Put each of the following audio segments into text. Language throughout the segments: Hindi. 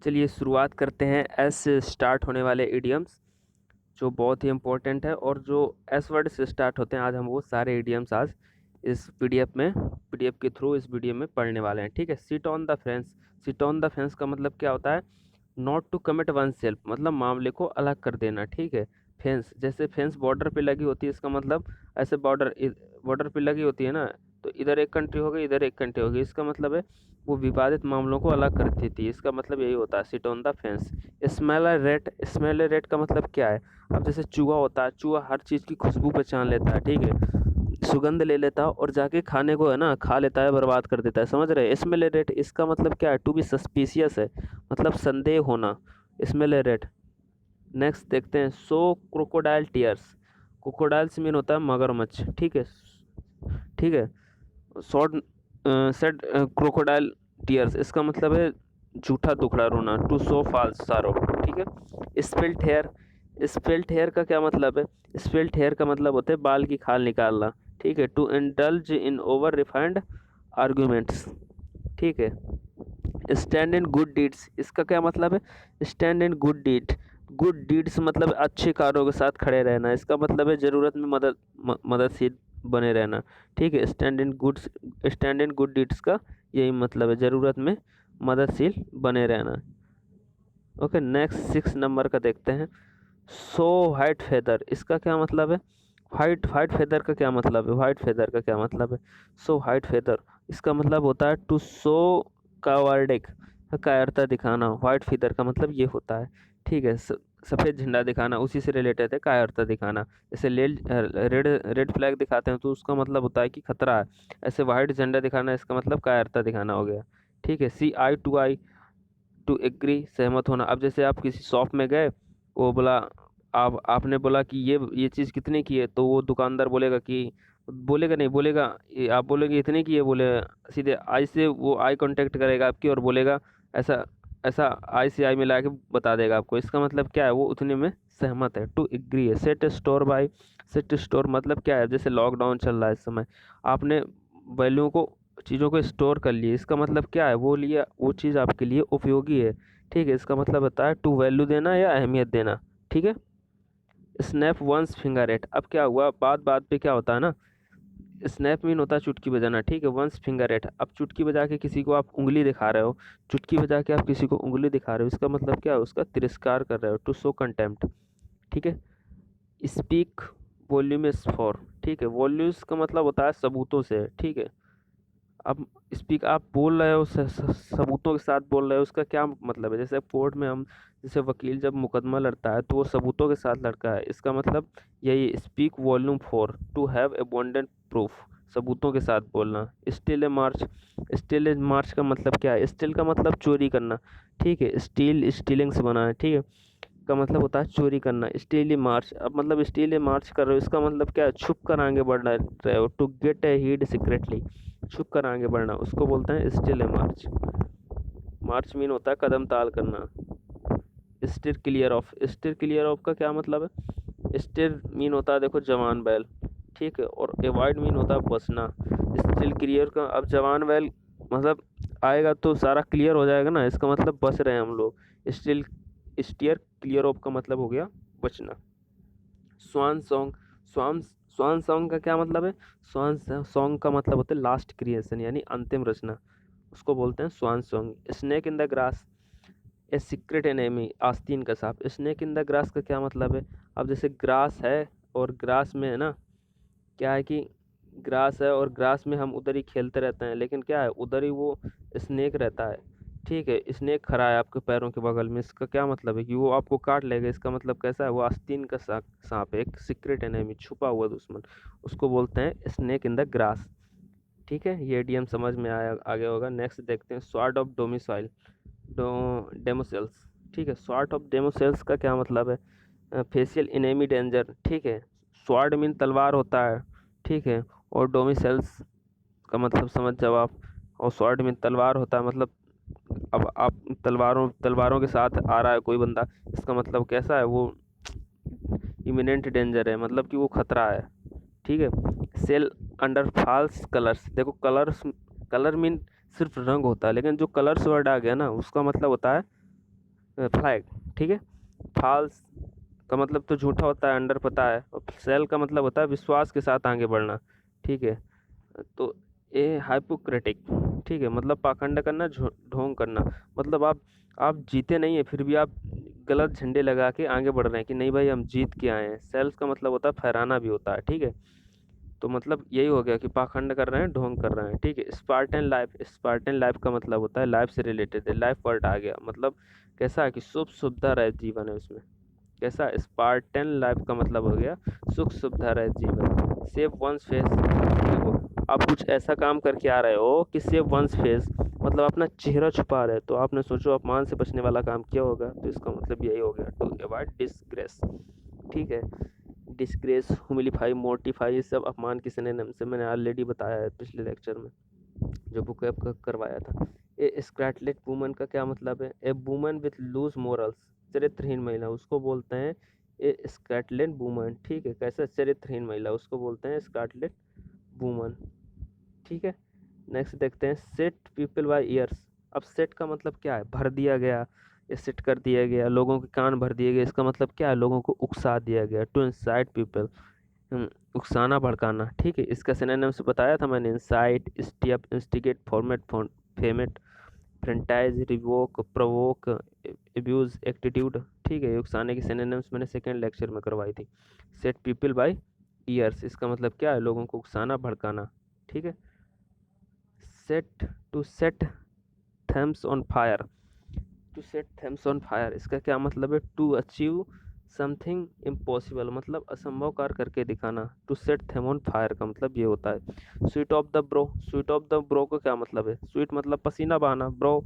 चलिए शुरुआत करते हैं एस से स्टार्ट होने वाले इडियम्स जो बहुत ही इम्पोर्टेंट है और जो एस वर्ड से स्टार्ट होते हैं। आज हम वो सारे इडियम्स आज इस पीडीएफ के थ्रू इस वीडियो में पढ़ने वाले हैं। ठीक है। Sit on the fence. Sit on the fence का मतलब क्या होता है? Not to commit oneself, मतलब मामले को अलग कर देना। ठीक है। फेंस, जैसे फेंस बॉर्डर पे लगी होती है, इसका मतलब ऐसे बॉर्डर पे लगी होती है ना, तो इधर एक कंट्री होगी इधर एक कंट्री होगी, इसका मतलब है वो विवादित मामलों को अलग कर देती है। इसका मतलब यही होता है sit on the fence. Smell a rate. Smell a rate का मतलब क्या है? अब जैसे चूहा होता है, चूहा हर चीज़ की खुशबू पहचान लेता है। ठीक है। सुगंध ले लेता है और जाके खाने को है ना खा लेता है, बर्बाद कर देता है। समझ रहे हैं? स्मेल अ रेट इसका मतलब क्या है? टू बी सस्पिशियस है, मतलब संदेह होना। Smell a rate. नेक्स्ट देखते हैं सो क्रोकोडाइल टीयर्स। क्रोकोडाइल्स मीन होता है मगरमच्छ। ठीक है। ठीक है। शॉर्ट सेड क्रोकोडाइल टीयर्स, इसका मतलब है झूठा दुखड़ा रोना। टू सो फॉल्स सारो। ठीक है। Spelt hair. स्पेल्ट हेयर का क्या मतलब है? स्पेल्ट हेयर का मतलब होता है बाल की खाल निकालना। ठीक है। To indulge in over refined arguments. ठीक है। स्टैंड इन गुड डीड्स, इसका क्या मतलब है? Stand in good deed. Good deeds मतलब अच्छे कार्यों के साथ खड़े रहना। इसका मतलब है ज़रूरत में मददशील बने रहना। ठीक है। स्टैंड इन गुड डीड्स का यही मतलब है, ज़रूरत में मददशील बने रहना। ओके। नेक्स्ट 6 नंबर का देखते हैं सो वाइट फेदर, इसका क्या मतलब है? वाइट वाइट फेदर का क्या मतलब है? वाइट फेदर का क्या मतलब है? सो वाइट फेदर, इसका मतलब होता है टू शो कावर्डिक, कायरता दिखाना। वाइट फेदर का मतलब ये होता है। ठीक है। सफ़ेद झंडा दिखाना उसी से रिलेटेड है, कायरता दिखाना। जैसे रेड रेड फ्लैग दिखाते हैं तो उसका मतलब होता है कि खतरा है। ऐसे वाइट झंडा दिखाना, इसका मतलब कायरता दिखाना हो गया। ठीक है। सी आई टू एग्री, सहमत होना। अब जैसे आप किसी शॉप में गए, वो बोला, आपने बोला कि ये चीज़ कितने की है, तो वो दुकानदार बोलेगा नहीं, बोलेगा आप बोलेंगे इतने की है, बोले सीधे आई से वो आई कांटेक्ट करेगा आपकी और बोलेगा ऐसा ऐसा, आई से आई मिला के बता देगा आपको। इसका मतलब क्या है? वो उतने में सहमत है। टू एग्री है। Set store bye. Set store मतलब क्या है? जैसे लॉकडाउन चल रहा है इस समय, आपने वैल्यू को चीज़ों को स्टोर कर लिए, इसका मतलब क्या है? वो चीज़ आपके लिए उपयोगी है। ठीक है। इसका मतलब होता है टू वैल्यू देना या अहमियत देना। ठीक है। स्नैप वंस फिंगर एट, अब क्या हुआ, बात बात पे क्या होता है ना, स्नैप मीन होता है चुटकी बजाना। ठीक है। वंस फिंगर एट, अब चुटकी बजा के किसी को आप उंगली दिखा रहे हो, चुटकी बजा के आप किसी को उंगली दिखा रहे हो, इसका मतलब क्या है? उसका तिरस्कार कर रहे हो। To show contempt. ठीक है। Speak volumes for. ठीक है। वॉल्यूम्स का मतलब होता है सबूतों से। ठीक है। अब स्पीक आप बोल रहे हो, सबूतों के साथ बोल रहे हो, उसका क्या मतलब है? जैसे कोर्ट में हम, जैसे वकील जब मुकदमा लड़ता है तो वो सबूतों के साथ लड़ता है। इसका मतलब यही speak volume for, to have abundant proof, सबूतों के साथ बोलना। स्टील ए मार्च। स्टील ए मार्च का मतलब क्या है? स्टील का मतलब चोरी करना। ठीक है। स्टील स्टीलिंग से बना है। ठीक है। का मतलब होता है चोरी करना। स्टीली मार्च, अब मतलब स्टीली मार्च कर रहे हो, इसका मतलब क्या है? छुप कर आगे बढ़ रहे हो। To get ahead secretly, छुप कर आगे बढ़ना, उसको बोलते हैं स्टील मार्च। मार्च मीन होता है कदम ताल करना। Stir clear of. Stir clear of का क्या मतलब है? स्टीर मीन होता है देखो जवान बैल। ठीक है। और एवॉइड मीन होता है बचना। स्टील क्लियर का, अब जवान बैल मतलब आएगा तो सारा क्लियर हो जाएगा ना, इसका मतलब बच रहे हैं हम लोग। स्टील स्टीयर क्लियर ऑफ का मतलब हो गया बचना। स्वान सॉन्ग। स्वान स्वान सॉन्ग का क्या मतलब है? स्वान सॉन्ग का मतलब होता है लास्ट क्रिएशन, यानी अंतिम रचना, उसको बोलते हैं swan song. Snake in the grass. A secret enemy, आस्तीन का सांप। स्नेक इन द ग्रास का क्या मतलब है? अब जैसे ग्रास है और ग्रास में है ना, क्या है कि ग्रास है और ग्रास में हम उधर ही खेलते रहते हैं, लेकिन क्या है उधर ही वो स्नेक रहता है। ठीक है। स्नेक खड़ा है आपके पैरों के बगल में, इसका क्या मतलब है? कि वो आपको काट लेगा। इसका मतलब कैसा है? वो आस्तीन का सांप है, एक सीक्रेट एनिमी, छुपा हुआ दुश्मन, उसको बोलते हैं स्नेक इन द ग्रास। ठीक है। ये एडीएम समझ में आया आ गया होगा। नेक्स्ट देखते हैं स्वार्ड ऑफ डोमिसाइल, डेमोसेल्स। ठीक है। स्वार्ड ऑफ डेमोसेल्स का क्या मतलब है? Facial enemy danger. ठीक है। स्वार्ड मीन तलवार होता है। ठीक है। और डोमिसेल्स का मतलब समझ जाओ आप। और स्वॉर्ड में तलवार होता है, मतलब अब आप तलवारों के साथ आ रहा है कोई बंदा, इसका मतलब कैसा है? वो इमिनेंट डेंजर है, मतलब कि वो खतरा है। ठीक है। सेल अंडर फॉल्स कलर्स, देखो कलर्स, कलर मीन सिर्फ रंग होता है, लेकिन जो कलर्स वर्ड आ गया ना, उसका मतलब होता है फ्लैग, ठीक है। फॉल्स का मतलब तो झूठा होता है, अंडर पता है, और सेल का मतलब होता है विश्वास के साथ आगे बढ़ना, ठीक है। तो ए हाइपोक्रेटिक, ठीक है, मतलब पाखंड करना, ढोंग करना, मतलब आप जीते नहीं है फिर भी आप गलत झंडे लगा के आगे बढ़ रहे हैं कि नहीं भाई हम जीत के आए हैं। सेल्स का मतलब होता है फहराना भी होता है, ठीक है। तो मतलब यही हो गया कि पाखंड कर रहे हैं, ढोंग कर रहे हैं, ठीक है। स्पार्टन लाइफ का मतलब होता है लाइफ से रिलेटेड है, लाइफ वर्ड आ गया, मतलब कैसा है कि शुभ सुविधा रहित जीवन है उसमें। कैसा स्पार्टन लाइफ का मतलब हो गया सुख सुविधा रहित जीवन। सेव वंस फेस, देखो आप कुछ ऐसा काम करके आ रहे हो कि सेव वंस फेस मतलब अपना चेहरा छुपा रहे, तो आपने सोचो अपमान से बचने वाला काम किया होगा, तो इसका मतलब यही हो गया टू अवॉइड डिसग्रेस, ठीक है। डिस्ग्रेस, हुमिलिफाई, मोर्टिफाई, ये सब अपमान की सिनोनिम से मैंने ऑलरेडी बताया है पिछले लेक्चर में जो बुक ऐप का करवाया था। ए स्क्रैटलेट वुमन का क्या मतलब है? A woman with loose morals, चरित्रहीन महिला, उसको बोलते हैं ए स्क्रैटलेट वुमन, ठीक है। कैसा चरित्रहीन महिला, उसको बोलते हैं स्क्रैटलेट वुमन, ठीक है। नेक्स्ट देखते हैं सेट पीपल बाय ईयर्स। अब सेट का मतलब क्या है? भर दिया गया या सेट कर दिया गया, लोगों के कान भर दिए गए, इसका मतलब क्या है? लोगों को उकसा दिया गया, टू इंसाइट पीपल, उकसाना भड़काना, ठीक है। इसका सिनोनिम से बताया था मैंने, इंसाइट, स्टिप, इंस्टिगेट, फॉर्मेट, फेमेट, फ्रेंटाइज, रिवोक, प्रोवोक, एब्यूज, एटीट्यूड, ठीक है। उकसाने की सिनोनिम्स मैंने सेकेंड लेक्चर में करवाई थी। सेट पीपल बाय ईयर्स, इसका मतलब क्या है? लोगों को उकसाना भड़काना, ठीक है। Set, to set Thames on fire, to set Thames on fire, इसका क्या मतलब है? टू अचीव समथिंग इम्पॉसिबल, मतलब असंभव कार्य करके दिखाना। To set them on fire का मतलब ये होता है। Sweet of the brow, sweet of the brow का क्या मतलब है? स्वीट मतलब पसीना बहाना, ब्रो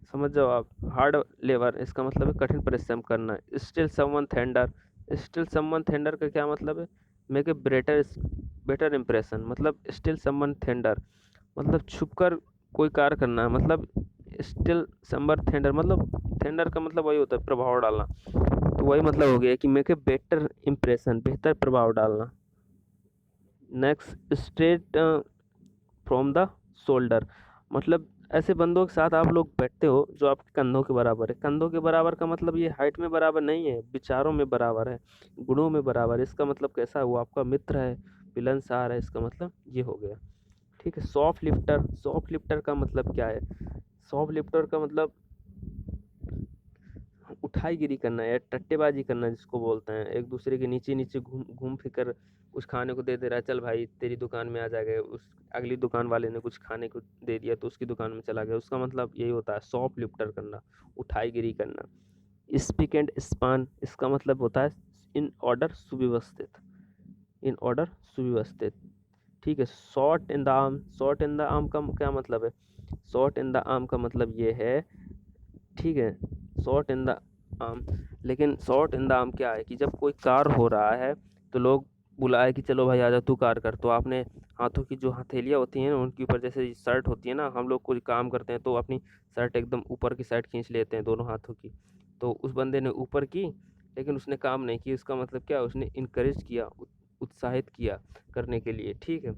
समझ जाओ आप। हार्ड लेबर, इसका मतलब है कठिन परिश्रम करना। स्टिल समवन थेंडर, स्टिल समवन थेंडर का क्या मतलब है? मेक ए बेटर इम्प्रेशन, मतलब स्टिल समवन थेंडर मतलब छुपकर कोई कार्य करना, मतलब स्टिल समर थेंडर, मतलब थेंडर का मतलब वही होता है प्रभाव डालना, तो वही मतलब हो गया कि मेक ए बेटर इम्प्रेशन, बेहतर प्रभाव डालना। Next straight from the shoulder, मतलब ऐसे बंदों के साथ आप लोग बैठते हो जो आपके कंधों के बराबर है। कंधों के बराबर का मतलब ये हाइट में बराबर नहीं है, विचारों में बराबर है, गुणों में बराबर है। इसका मतलब कैसा है? वो आपका मित्र है, मिलनसार है, इसका मतलब ये हो गया, ठीक है। सॉफ्ट लिफ्टर, सॉफ्ट लिफ्टर का मतलब क्या है? सॉफ्ट लिफ्टर का मतलब उठाईगिरी करना या टट्टेबाजी करना जिसको बोलते हैं, एक दूसरे के नीचे नीचे घूम घूम फिर कर कुछ खाने को दे दे रहा है, चल भाई तेरी दुकान में आ जाएगा, उस अगली दुकान वाले ने कुछ खाने को दे दिया तो उसकी दुकान में चला गया, उसका मतलब यही होता है सॉफ्ट लिफ्टर करना, उठाईगिरी करना। स्पीक एंड स्पान, इसका मतलब होता है इन ऑर्डर सुव्यवस्थित, इन ऑर्डर सुव्यवस्थित, ठीक है। Short in the arm, short in the arm का क्या मतलब है? शॉर्ट इन द आर्म का मतलब ये है, ठीक है, शॉर्ट इन द आर्म। लेकिन शॉर्ट इन द आर्म क्या है कि जब कोई कार हो रहा है तो लोग बुलाए कि चलो भाई आजा तू कार कर, तो आपने हाथों की जो हथेलियाँ होती हैं उनके ऊपर, जैसे शर्ट होती है ना, हम लोग कोई काम करते हैं तो अपनी शर्ट एकदम ऊपर की साइड खींच लेते हैं दोनों हाथों की, तो उस बंदे ने ऊपर की लेकिन उसने काम नहीं किया, इसका मतलब क्या? उसने इनकरेज किया, उत्साहित किया करने के लिए, ठीक है।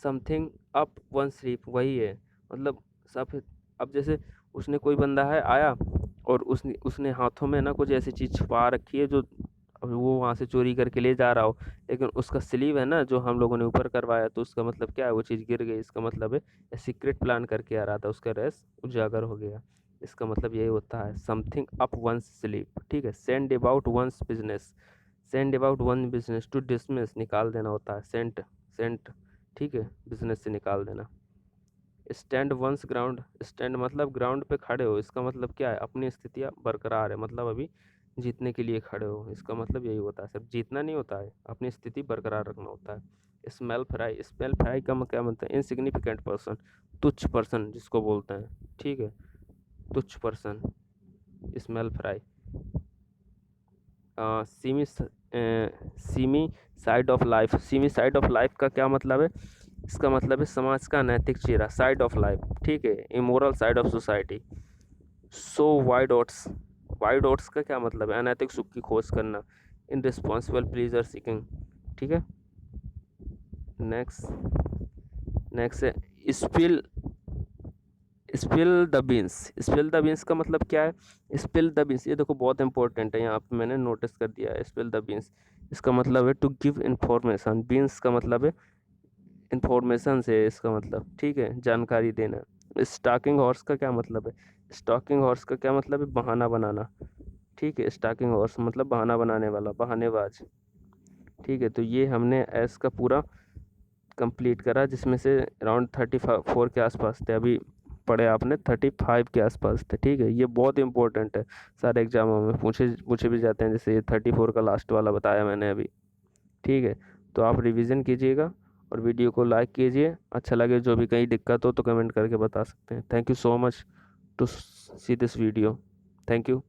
समथिंग अप वन स्लीप, वही है, मतलब सब। अब जैसे उसने कोई बंदा है आया और उसने उसने हाथों में ना कुछ ऐसी चीज़ छुपा रखी है जो अब वो वहाँ से चोरी करके ले जा रहा हो, लेकिन उसका स्लीव है ना जो हम लोगों ने ऊपर करवाया, तो उसका मतलब क्या है? वो चीज़ गिर गई, इसका मतलब है सीक्रेट प्लान करके आ रहा था, उसका रहस्य उजागर हो गया, इसका मतलब यही होता है समथिंग अप वंस स्लीप, ठीक है। Send about one's business, send about one business, to dismiss, निकाल देना होता है, सेंट सेंट, ठीक है, बिजनेस से निकाल देना। स्टैंड वंस ग्राउंड, स्टैंड मतलब ग्राउंड पे खड़े हो, इसका मतलब क्या है? अपनी स्थितियाँ बरकरार है, मतलब अभी जीतने के लिए खड़े हो, इसका मतलब यही होता है। सिर्फ जीतना नहीं होता है, अपनी स्थिति बरकरार रखना होता है। स्मेल फ्राई, स्मेल फ्राई का क्या मतलब है? इनसिग्निफिकेंट पर्सन, तुच्छ पर्सन जिसको बोलते हैं, ठीक है, तुच्छ person, smell fry. Semi semi side of life, semi side of life का क्या मतलब है? इसका मतलब है समाज का नैतिक चेहरा, साइड ऑफ लाइफ, ठीक है, immoral side of society. So wide oats, wide oats का क्या मतलब है? अनैतिक सुख की खोज करना, इन रिस्पॉन्सिबल प्लीजर सीकिंग, ठीक है। नेक्स्ट नेक्स्ट है spill spill the beans. Spill the beans का मतलब क्या है? स्पिल द बीन्स, ये देखो बहुत इंपॉर्टेंट है, यहाँ पे मैंने नोटिस कर दिया है। स्पिल द बीन्स इसका मतलब है टू गिव इंफॉर्मेशन। बीन्स का मतलब है इंफॉर्मेशन से, इसका मतलब ठीक है, जानकारी देना। स्टॉकिंग हॉर्स का क्या मतलब है? स्टॉकिंग हॉर्स का क्या मतलब है? बहाना बनाना। ठीक है, स्टॉकिंग हॉर्स मतलब बहाना बनाने वाला, बहानेबाज। ठीक है, तो ये हमने एस का पूरा कंप्लीट करा, जिसमें से अराउंड 34 के आसपास थे। अभी पढ़े आपने 35 के आसपास थे। ठीक है, ये बहुत इंपॉर्टेंट है, सारे एग्जामों में पूछे पूछे भी जाते हैं, जैसे ये 34 का लास्ट वाला बताया मैंने अभी। ठीक है, तो आप रिवीजन कीजिएगा और वीडियो को लाइक कीजिए। अच्छा लगे, जो भी कहीं दिक्कत हो तो कमेंट करके बता सकते हैं। Thank you so much to see this video. Thank you.